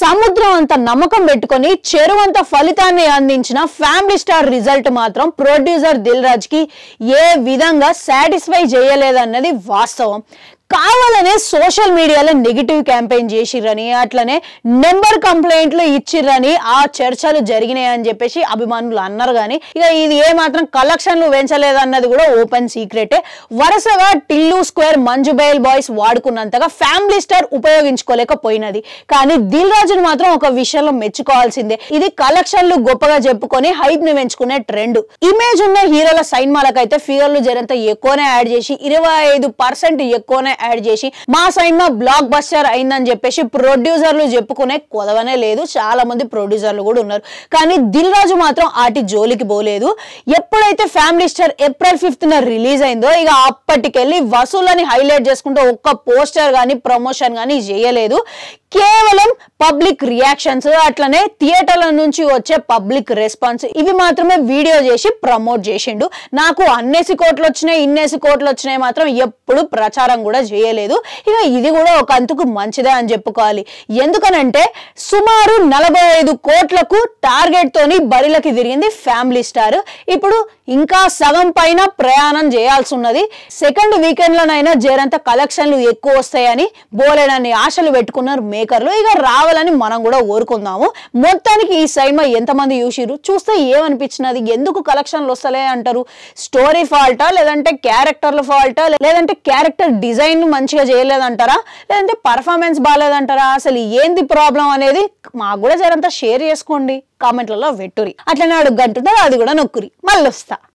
సముద్రం అంత నమ్మకం పెట్టుకొని చెరువంత ఫలితాన్ని అందించిన ఫ్యామిలీ స్టార్ రిజల్ట్ మాత్రం ప్రొడ్యూసర్ దిల్ రాజ్ కి ఏ విధంగా సాటిస్ఫై చేయలేదన్నది వాస్తవం. కావాలనే సోషల్ మీడియాలో నెగిటివ్ క్యాంపెయిన్ చేసిర్రని, అట్లనే నెంబర్ కంప్లైంట్లు ఇచ్చిర్రని ఆ చర్చలు జరిగినాయి అని చెప్పేసి అభిమానులు అన్నారు. కానీ ఇక ఇది ఏ మాత్రం కలెక్షన్లు పెంచలేదన్నది కూడా ఓపెన్ సీక్రెటే. వరుసగా Tillu square, Manjummel boys వాడుకున్నంతగా ఫ్యామిలీ స్టార్ ఉపయోగించుకోలేకపోయినది. కానీ దిల్ రాజును మాత్రం ఒక విషయంలో మెచ్చుకోవాల్సిందే. ఇది కలెక్షన్లు గొప్పగా చెప్పుకొని హైప్ ని పెంచుకునే ట్రెండ్. ఇమేజ్ ఉన్న హీరోల సైన్మాలకైతే ఫిగర్లు జరంత ఎక్కువనే యాడ్ చేసి 25% ఎక్కువనే యాడ్ చేసి మా సైన్మా బ్లాక్ బస్టర్ అయిందని చెప్పేసి ప్రొడ్యూసర్లు చెప్పుకునే కొదవనే లేదు. చాలా మంది ప్రొడ్యూసర్లు కూడా ఉన్నారు. కానీ దిల్ రాజు మాత్రం ఆటి జోలికి పోలేదు. ఎప్పుడైతే family star April 5th release అయిందో ఇక అప్పటికెళ్ళి వసూలని హైలైట్ చేసుకుంటూ ఒక్క పోస్టర్ కానీ ప్రమోషన్ కానీ చేయలేదు. కేవలం పబ్లిక్ రియాక్షన్స్, అట్లనే థియేటర్ల నుంచి వచ్చే పబ్లిక్ రెస్పాన్స్ ఇవి మాత్రమే వీడియో చేసి ప్రమోట్ చేసిండు. నాకు అన్నేసి కోట్లు వచ్చినాయి, ఇన్నేసి కోట్లు వచ్చినాయి మాత్రం ఎప్పుడు ప్రచారం కూడా చేయలేదు. ఇక ఇది కూడా ఒక అంతుకు మంచిదే అని చెప్పుకోవాలి. ఎందుకనంటే సుమారు 45 కోట్లకు టార్గెట్ తోని బరిలోకి తిరిగింది ఫ్యామిలీ స్టార్. ఇప్పుడు ఇంకా సగం పైన ప్రయాణం చేయాల్సి ఉన్నది. సెకండ్ వీకెండ్ లోనైనా జరంత కలెక్షన్లు ఎక్కువ వస్తాయని బోలెడన్ని ఆశలు పెట్టుకున్నారు మేకర్లు. ఇక రావాలని మనం కూడా కోరుకుందాము. మొత్తానికి ఈ సైన్మా ఎంతమంది చూసిరు, చూస్తే ఏమనిపించినది, ఎందుకు కలెక్షన్లు వస్తలే అంటారు? స్టోరీ ఫాల్టా, లేదంటే క్యారెక్టర్ల ఫాల్టా, లేదంటే క్యారెక్టర్ డిజైన్ మంచిగా చేయలేదంటారా, లేదంటే పర్ఫార్మెన్స్ బాగాలేదంటారా? అసలు ఏంది ప్రాబ్లం అనేది మాకు కూడా జరంతా షేర్ చేసుకోండి, కామెంట్లలో పెట్టురి. అట్లనే అడుగంటున్నారు, అది కూడా నొక్కురి. మళ్ళీ వస్తా.